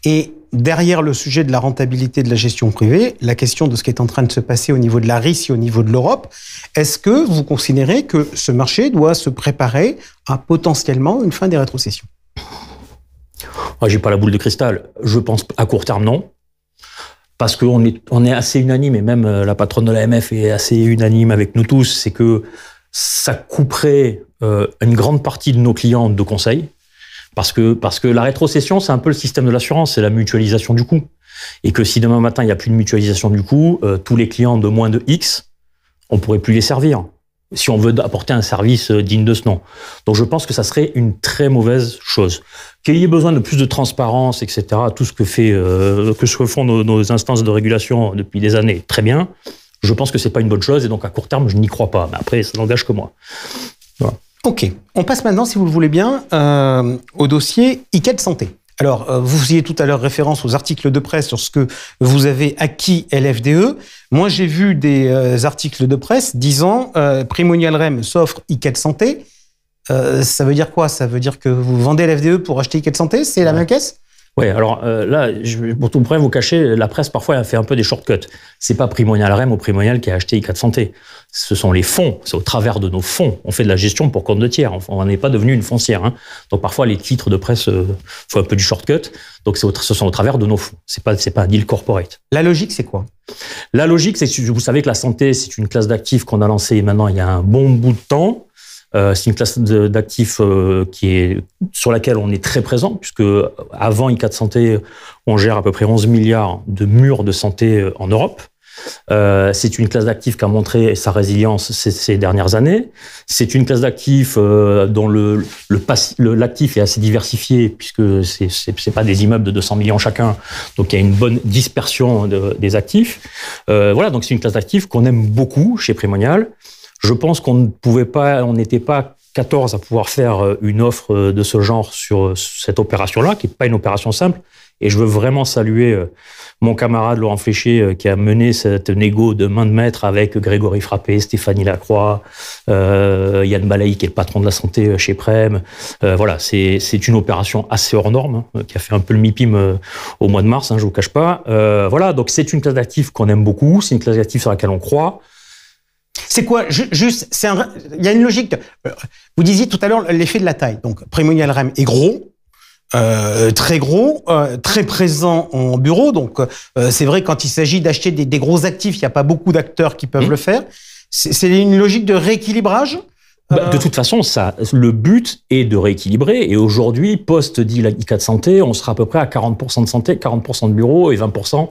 Et derrière le sujet de la rentabilité de la gestion privée, la question de ce qui est en train de se passer au niveau de la Russie, au niveau de l'Europe, est-ce que vous considérez que ce marché doit se préparer à potentiellement une fin des rétrocessions? Moi, j'ai pas la boule de cristal. Je pense à court terme, non. Parce qu'on est assez unanime, et même la patronne de l'AMF est assez unanime avec nous tous, c'est que ça couperait une grande partie de nos clients de conseil. Parce que la rétrocession, c'est un peu le système de l'assurance, c'est la mutualisation du coût. Et que si demain matin, il n'y a plus de mutualisation du coût, tous les clients de moins de X, on ne pourrait plus les servir, si on veut apporter un service digne de ce nom. Donc je pense que ça serait une très mauvaise chose. Qu'il y ait besoin de plus de transparence, etc., tout ce que font nos instances de régulation depuis des années, très bien. Je pense que c'est pas une bonne chose, et donc à court terme, je n'y crois pas. Mais après, ça n'engage que moi. Voilà. Ok, on passe maintenant, si vous le voulez bien, au dossier IKED Santé. Alors, vous faisiez tout à l'heure référence aux articles de presse sur ce que vous avez acquis LFDE. Moi, j'ai vu des articles de presse disant Primonial REM s'offre IKED Santé. Ça veut dire quoi? Ça veut dire que vous vendez LFDE pour acheter IKED Santé? C'est la même caisse? Oui, alors là, pour tout vous cacher, la presse parfois a fait un peu des shortcuts. C'est pas Primonial REM ou Primonial qui a acheté IKED Santé. Ce sont les fonds, c'est au travers de nos fonds. On fait de la gestion pour compte de tiers. On n'est pas devenu une foncière. Hein. Donc parfois les titres de presse font un peu du shortcut. Donc ce sont au travers de nos fonds. C'est pas un deal corporate. La logique, c'est quoi? La logique, c'est que vous savez que la santé, c'est une classe d'actifs qu'on a lancée maintenant il y a un bon bout de temps. C'est une classe d'actifs sur laquelle on est très présent, puisque avant IKED Santé, on gère à peu près 11 milliards de murs de santé en Europe. C'est une classe d'actifs qui a montré sa résilience ces dernières années. C'est une classe d'actifs dont l'actif est assez diversifié, puisque c'est pas des immeubles de 200 millions chacun, donc il y a une bonne dispersion des actifs. Voilà, donc c'est une classe d'actifs qu'on aime beaucoup chez Primonial. Je pense qu'on n'était pas 14 à pouvoir faire une offre de ce genre sur cette opération-là, qui n'est pas une opération simple. Et je veux vraiment saluer mon camarade Laurent Fléché qui a mené cette négo de main de maître avec Grégory Frappé, Stéphanie Lacroix, Yann Balaï qui est le patron de la santé chez Prem. Voilà, c'est une opération assez hors norme, hein, qui a fait un peu le MIPIM au mois de mars, hein, je vous cache pas. Voilà, donc c'est une classe d'actifs qu'on aime beaucoup, c'est une classe d'actifs sur laquelle on croit. C'est quoi? Juste, il y a une logique. Vous disiez tout à l'heure l'effet de la taille. Donc, Primonial REM est gros, très gros, très présent en bureau. Donc, c'est vrai, quand il s'agit d'acheter des gros actifs, il n'y a pas beaucoup d'acteurs qui peuvent le faire. C'est une logique de rééquilibrage? De toute façon, le but est de rééquilibrer. Et aujourd'hui, post-deal IKED Santé, on sera à peu près à 40% de santé, 40% de bureaux et 20%.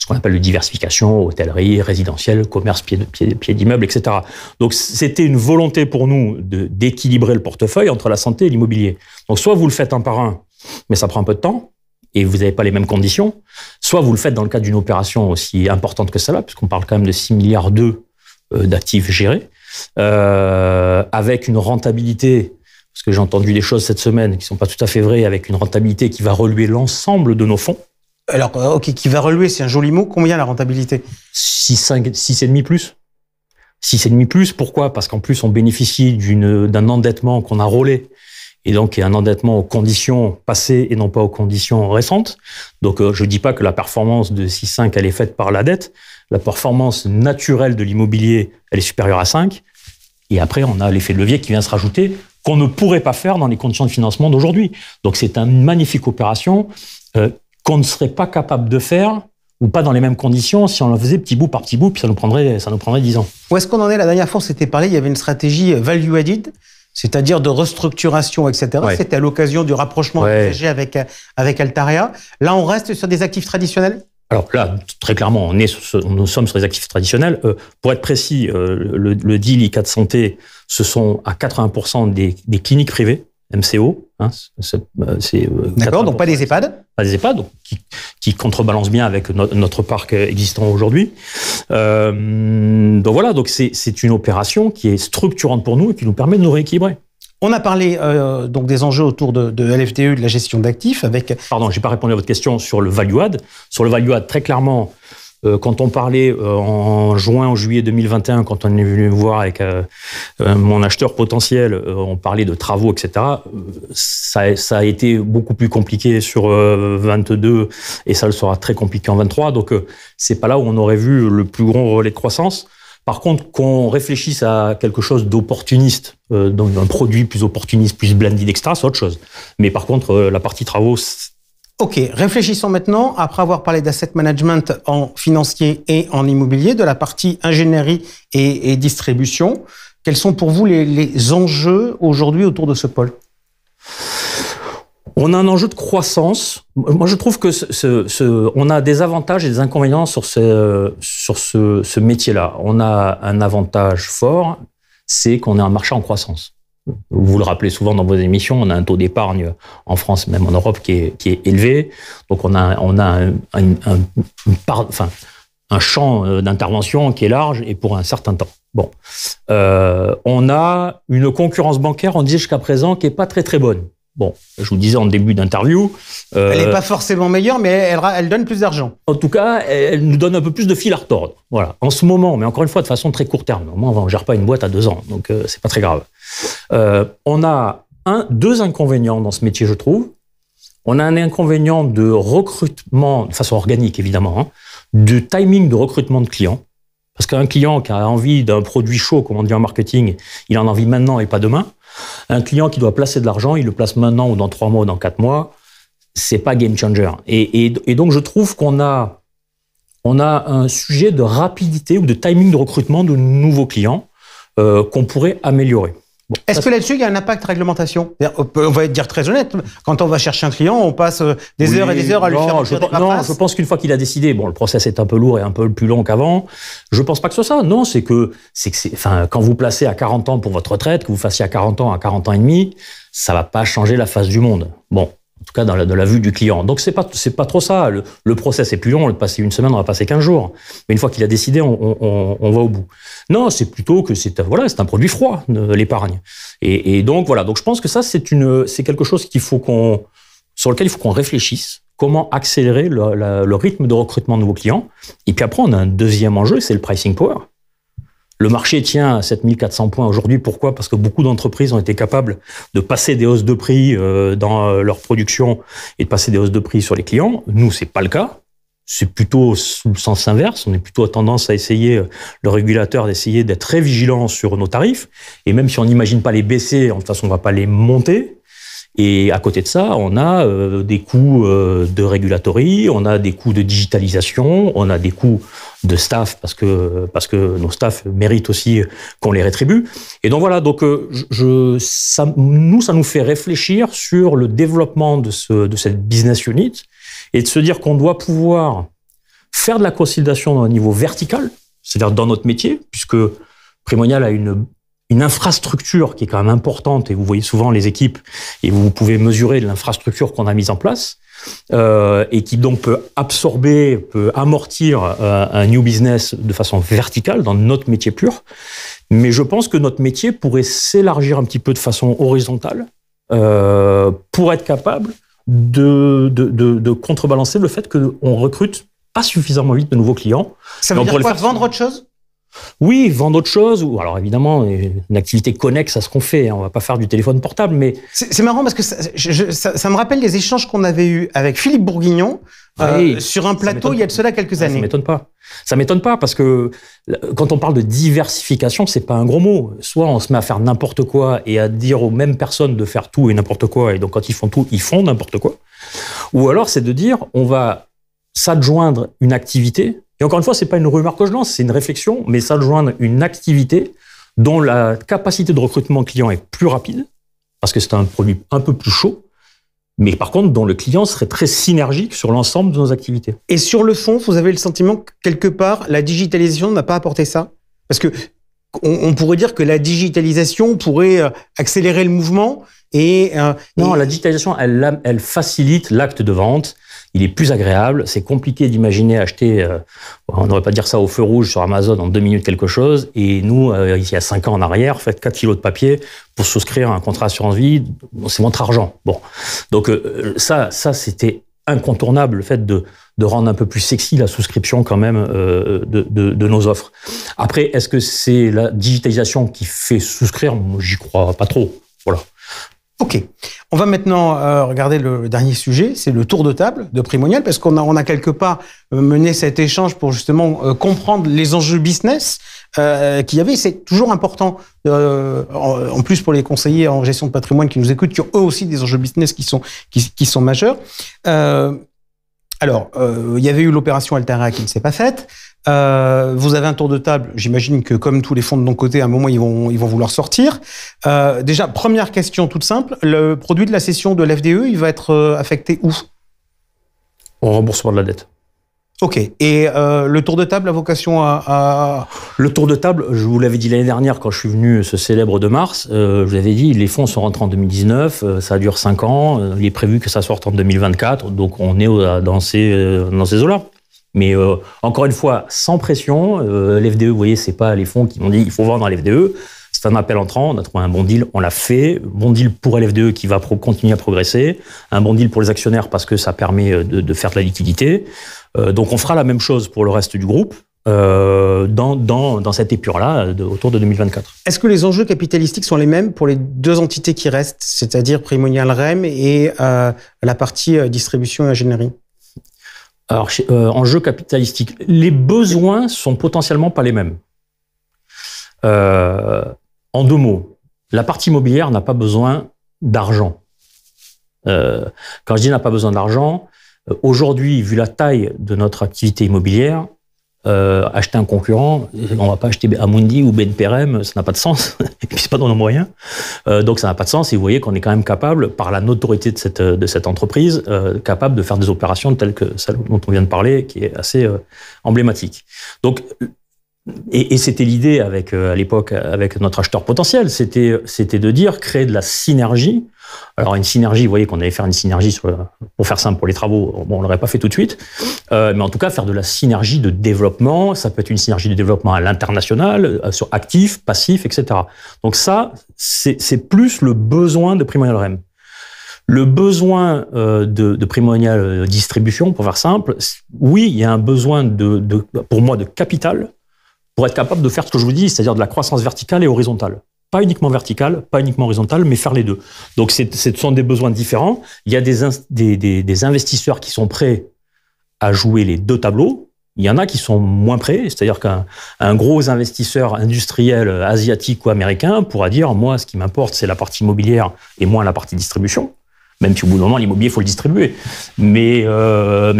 Ce qu'on appelle de diversification, hôtellerie, résidentiel, commerce, pied d'immeuble, etc. Donc, c'était une volonté pour nous d'équilibrer le portefeuille entre la santé et l'immobilier. Donc, soit vous le faites un par un, mais ça prend un peu de temps, et vous n'avez pas les mêmes conditions, soit vous le faites dans le cadre d'une opération aussi importante que celle-là, puisqu'on parle quand même de 6 milliards d'actifs gérés, avec une rentabilité, parce que j'ai entendu des choses cette semaine qui ne sont pas tout à fait vraies, avec une rentabilité qui va relever l'ensemble de nos fonds. Alors, ok, qui va relever, c'est un joli mot. Combien la rentabilité? 6,5 plus. 6,5 plus. Pourquoi? Parce qu'en plus, on bénéficie d'un endettement qu'on a rôlé. Et donc, il y a un endettement aux conditions passées et non pas aux conditions récentes. Donc, je dis pas que la performance de 6,5, elle est faite par la dette. La performance naturelle de l'immobilier, elle est supérieure à 5. Et après, on a l'effet de levier qui vient se rajouter, qu'on ne pourrait pas faire dans les conditions de financement d'aujourd'hui. Donc, c'est une magnifique opération qu'on ne serait pas capable de faire ou pas dans les mêmes conditions si on le faisait petit bout par petit bout, puis ça nous prendrait 10 ans. Où est-ce qu'on en est? La dernière fois, on s'était parlé, il y avait une stratégie value added, c'est-à-dire de restructuration, etc. Ouais. C'était à l'occasion du rapprochement envisagé avec Altaria. Là, on reste sur des actifs traditionnels? Alors là, très clairement, nous sommes sur les actifs traditionnels. Pour être précis, le deal ICAD Santé, ce sont à 80% des cliniques privées, MCO. Hein, d'accord, donc pas des EHPAD? Pas des EHPAD, donc qui contrebalancent bien avec notre parc existant aujourd'hui. Donc voilà, donc c'est une opération qui est structurante pour nous et qui nous permet de nous rééquilibrer. On a parlé donc des enjeux autour de LFDE, de la gestion d'actifs avec... Pardon, j'ai pas répondu à votre question sur le value add. Sur le value add, très clairement, quand on parlait en juillet 2021, quand on est venu me voir avec mon acheteur potentiel, on parlait de travaux, etc. Ça a été beaucoup plus compliqué sur 22 et ça le sera très compliqué en 23. Donc c'est pas là où on aurait vu le plus gros relais de croissance. Par contre, qu'on réfléchisse à quelque chose d'opportuniste, donc un produit plus opportuniste, plus blended, etc., c'est autre chose. Mais par contre, la partie travaux... Ok, réfléchissons maintenant, après avoir parlé d'asset management en financier et en immobilier, de la partie ingénierie et distribution. Quels sont pour vous les enjeux aujourd'hui autour de ce pôle? On a un enjeu de croissance. Moi, je trouve que on a des avantages et des inconvénients sur ce métier-là. On a un avantage fort, c'est qu'on est un marché en croissance. Vous le rappelez souvent dans vos émissions, on a un taux d'épargne en France, même en Europe, qui est élevé. Donc, on a un champ d'intervention qui est large et pour un certain temps. Bon, on a une concurrence bancaire, on disait jusqu'à présent, qui est pas très très bonne. Bon, je vous disais en début d'interview... elle n'est pas forcément meilleure, mais elle donne plus d'argent. En tout cas, elle nous donne un peu plus de fil à retordre. Voilà. En ce moment, mais encore une fois, de façon très court terme. Moi, on ne gère pas une boîte à 2 ans, donc c'est pas très grave. On a deux inconvénients dans ce métier, je trouve. On a un inconvénient de recrutement, de façon organique évidemment, hein, du timing de recrutement de clients. Parce qu'un client qui a envie d'un produit chaud, comme on dit en marketing, il en a envie maintenant et pas demain. Un client qui doit placer de l'argent, il le place maintenant ou dans 3 mois ou dans 4 mois. C'est pas game changer. Et donc, je trouve qu'on a un sujet de rapidité ou de timing de recrutement de nouveaux clients qu'on pourrait améliorer. Bon, est-ce que là-dessus, il y a un impact réglementation? On va dire très honnête, quand on va chercher un client, on passe des heures et des heures à lui faire remplir des paperasses. Non, je pense qu'une fois qu'il a décidé, bon, le process est un peu lourd et un peu plus long qu'avant, je pense pas que ce soit ça. Non, c'est que quand vous placez à 40 ans pour votre retraite, que vous fassiez à 40 ans et demi, ça va pas changer la face du monde. Bon. En tout cas, dans la vue du client. Donc, c'est pas trop ça. Le process est plus long. On va passer 1 semaine, on va passer 15 jours. Mais une fois qu'il a décidé, on va au bout. Non, c'est plutôt que c'est un produit froid, l'épargne. Et donc, voilà. Donc, je pense que ça, c'est quelque chose sur lequel il faut qu'on réfléchisse. Comment accélérer le rythme de recrutement de nouveaux clients. Et puis après, on a un deuxième enjeu, c'est le pricing power. Le marché tient à 7400 points aujourd'hui. Pourquoi? Parce que beaucoup d'entreprises ont été capables de passer des hausses de prix dans leur production et de passer des hausses de prix sur les clients. Nous, c'est pas le cas. C'est plutôt sous le sens inverse. On est plutôt à tendance à essayer, le régulateur, d'essayer d'être très vigilant sur nos tarifs. Et même si on n'imagine pas les baisser, de toute façon, on va pas les monter. Et à côté de ça, on a des coûts de régulatory, on a des coûts de digitalisation, on a des coûts de staff parce que nos staffs méritent aussi qu'on les rétribue. Et donc voilà, donc ça nous fait réfléchir sur le développement de cette business unit et de se dire qu'on doit pouvoir faire de la consolidation au niveau vertical, c'est-à-dire dans notre métier, puisque Primonial a une infrastructure qui est quand même importante, et vous voyez souvent les équipes, et vous pouvez mesurer l'infrastructure qu'on a mise en place, et qui donc peut absorber, peut amortir un new business de façon verticale dans notre métier pur. Mais je pense que notre métier pourrait s'élargir un petit peu de façon horizontale pour être capable de contrebalancer le fait qu'on recrute pas suffisamment vite de nouveaux clients. Ça veut dire quoi, vendre autre chose ? Oui, vendre autre chose, ou alors évidemment, une activité connexe à ce qu'on fait. On va pas faire du téléphone portable, mais... C'est marrant parce que ça me rappelle les échanges qu'on avait eus avec Philippe Bourguignon sur un plateau il y a de cela quelques années. Ça m'étonne pas. Ça m'étonne pas parce que quand on parle de diversification, c'est pas un gros mot. Soit on se met à faire n'importe quoi et à dire aux mêmes personnes de faire tout et n'importe quoi, et donc quand ils font tout, ils font n'importe quoi. Ou alors c'est de dire, on va s'adjoindre une activité. Et encore une fois, c'est pas une rumeur que je lance, c'est une réflexion, mais s'adjoindre une activité dont la capacité de recrutement client est plus rapide, parce que c'est un produit un peu plus chaud, mais par contre, dont le client serait très synergique sur l'ensemble de nos activités. Et sur le fond, vous avez le sentiment que, quelque part, la digitalisation n'a pas apporté ça? Parce que on pourrait dire que la digitalisation pourrait accélérer le mouvement Non, la digitalisation, elle facilite l'acte de vente. Il est plus agréable. C'est compliqué d'imaginer acheter, on n'aurait pas dire ça au feu rouge sur Amazon en 2 minutes quelque chose. Et nous, il y a 5 ans en arrière, faites 4 kilos de papier pour souscrire un contrat assurance vie. C'est votre argent. Bon. Donc, ça, c'était incontournable, le fait de rendre un peu plus sexy la souscription quand même de nos offres. Après, est-ce que c'est la digitalisation qui fait souscrire? J'y crois pas trop. Voilà. Ok. On va maintenant regarder le dernier sujet, c'est le tour de table de Primonial, parce qu'on a quelque part mené cet échange pour justement comprendre les enjeux business qu'il y avait. C'est toujours important, en plus pour les conseillers en gestion de patrimoine qui nous écoutent, qui ont eux aussi des enjeux business qui sont majeurs. Alors, il y avait eu l'opération Altera qui ne s'est pas faite. Vous avez un tour de table. J'imagine que comme tous les fonds de mon côté, à un moment ils vont vouloir sortir. Déjà, première question toute simple. Le produit de la cession de l'FDE, il va être affecté où? Au remboursement de la dette. Ok. Et le tour de table a vocation à... Le tour de table, je vous l'avais dit l'année dernière quand je suis venu, ce célèbre de mars, je vous avais dit, les fonds sont rentrés en 2019, ça dure 5 ans, il est prévu que ça sorte en 2024, donc on est dans ces eaux-là. Mais encore une fois, sans pression, l'FDE, vous voyez, c'est pas les fonds qui m'ont dit il faut vendre à l'FDE. C'est un appel entrant, on a trouvé un bon deal, on l'a fait. Bon deal pour l'FDE qui va continuer à progresser. Un bon deal pour les actionnaires parce que ça permet de faire de la liquidité. Donc on fera la même chose pour le reste du groupe dans cette épure-là autour de 2024. Est-ce que les enjeux capitalistiques sont les mêmes pour les deux entités qui restent, c'est-à-dire Primonial REM et la partie distribution et ingénierie? Alors, enjeu capitalistique, les besoins sont potentiellement pas les mêmes. En 2 mots, la partie immobilière n'a pas besoin d'argent. Quand je dis n'a pas besoin d'argent, aujourd'hui, vu la taille de notre activité immobilière, acheter un concurrent, on va pas acheter Amundi ou BNPRM, ça n'a pas de sens, et puis c'est pas dans nos moyens. Donc ça n'a pas de sens, et vous voyez qu'on est quand même capable, par la notoriété de cette entreprise, capable de faire des opérations telles que celle dont on vient de parler, qui est assez emblématique. Donc, et c'était l'idée à l'époque avec notre acheteur potentiel, c'était de dire créer de la synergie. Alors une synergie, vous voyez qu'on allait faire une synergie pour faire simple pour les travaux, bon on l'aurait pas fait tout de suite, mais en tout cas faire de la synergie de développement, ça peut être une synergie de développement à l'international, sur actifs, passifs, etc. Donc ça, c'est plus le besoin de Primonial REM. Le besoin de Primonial Distribution, pour faire simple, oui, il y a un besoin pour moi de capital pour être capable de faire ce que je vous dis, c'est-à-dire de la croissance verticale et horizontale. Pas uniquement verticale, pas uniquement horizontale, mais faire les deux. Donc, ce sont des besoins différents. Il y a des investisseurs qui sont prêts à jouer les 2 tableaux. Il y en a qui sont moins prêts, c'est-à-dire qu'un gros investisseur industriel asiatique ou américain pourra dire, moi, ce qui m'importe, c'est la partie immobilière et moins la partie distribution. Même si au bout d'un moment, l'immobilier, il faut le distribuer. Mais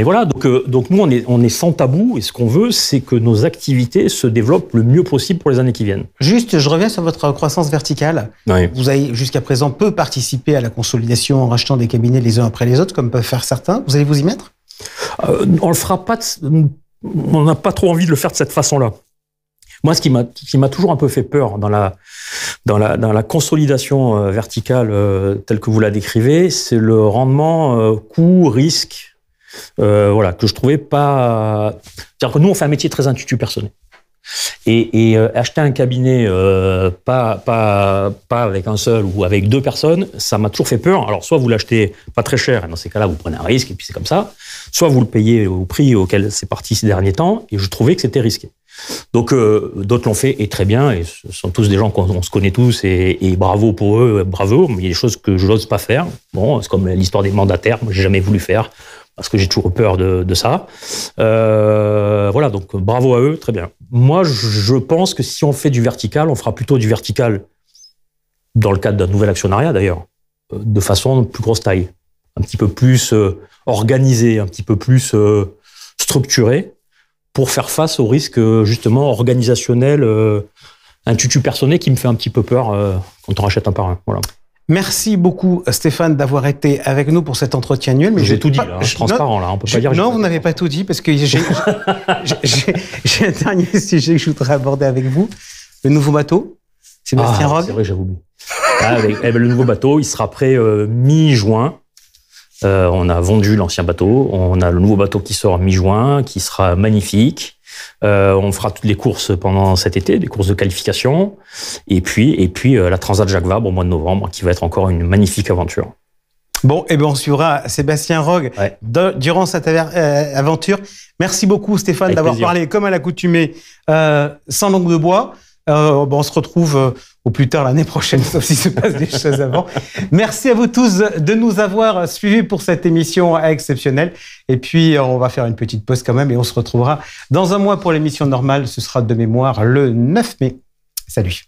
voilà, donc nous, on est sans tabou, et ce qu'on veut, c'est que nos activités se développent le mieux possible pour les années qui viennent. Juste, je reviens sur votre croissance verticale. Oui. Vous avez, jusqu'à présent, peu participé à la consolidation en rachetant des cabinets les uns après les autres, comme peuvent faire certains. Vous allez vous y mettre? On le fera pas, on n'a pas trop envie de le faire de cette façon-là. Moi, ce qui m'a toujours un peu fait peur dans la consolidation verticale telle que vous la décrivez, c'est le rendement coût-risque, voilà, que je trouvais pas. C'est-à-dire que nous, on fait un métier très intuitu personnel. Et acheter un cabinet pas avec un seul ou avec 2 personnes, ça m'a toujours fait peur. Alors soit vous l'achetez pas très cher, et dans ces cas-là vous prenez un risque et puis c'est comme ça, soit vous le payez au prix auquel c'est parti ces derniers temps, et je trouvais que c'était risqué. Donc, d'autres l'ont fait et très bien. Et ce sont tous des gens qu'on se connaît tous et bravo pour eux, bravo. Mais il y a des choses que je n'ose pas faire. Bon, c'est comme l'histoire des mandataires. Moi, j'ai jamais voulu faire parce que j'ai toujours peur de ça. Voilà, donc bravo à eux, très bien. Moi, je pense que si on fait du vertical, on fera plutôt du vertical dans le cadre d'un nouvel actionnariat d'ailleurs, de façon de plus grosse taille, un petit peu plus organisée, un petit peu plus structurée, pour faire face au risque justement organisationnel, un tutu personné qui me fait un petit peu peur quand on rachète un par un. Voilà. Merci beaucoup Stéphane d'avoir été avec nous pour cet entretien annuel. Mais j'ai tout dit, là, transparent, là, on peut pas dire. Non, vous n'avez pas tout dit parce que j'ai un dernier sujet que je voudrais aborder avec vous. Le nouveau bateau, Sébastien Rogue. C'est vrai, j'avais oublié. Le nouveau bateau, il sera prêt mi-juin. On a vendu l'ancien bateau, on a le nouveau bateau qui sort mi-juin, qui sera magnifique. On fera toutes les courses pendant cet été, des courses de qualification, et puis la Transat Jacques Vabre au mois de novembre, qui va être encore une magnifique aventure. Bon, et bien on suivra Sébastien Rogue durant cette aventure. Merci beaucoup Stéphane d'avoir parlé comme à l'accoutumée sans langue de bois. On se retrouve au plus tard l'année prochaine, sauf s'il se passe des choses avant. Merci à vous tous de nous avoir suivis pour cette émission exceptionnelle. Et puis, on va faire une petite pause quand même et on se retrouvera dans un mois pour l'émission normale. Ce sera de mémoire le 9 mai. Salut.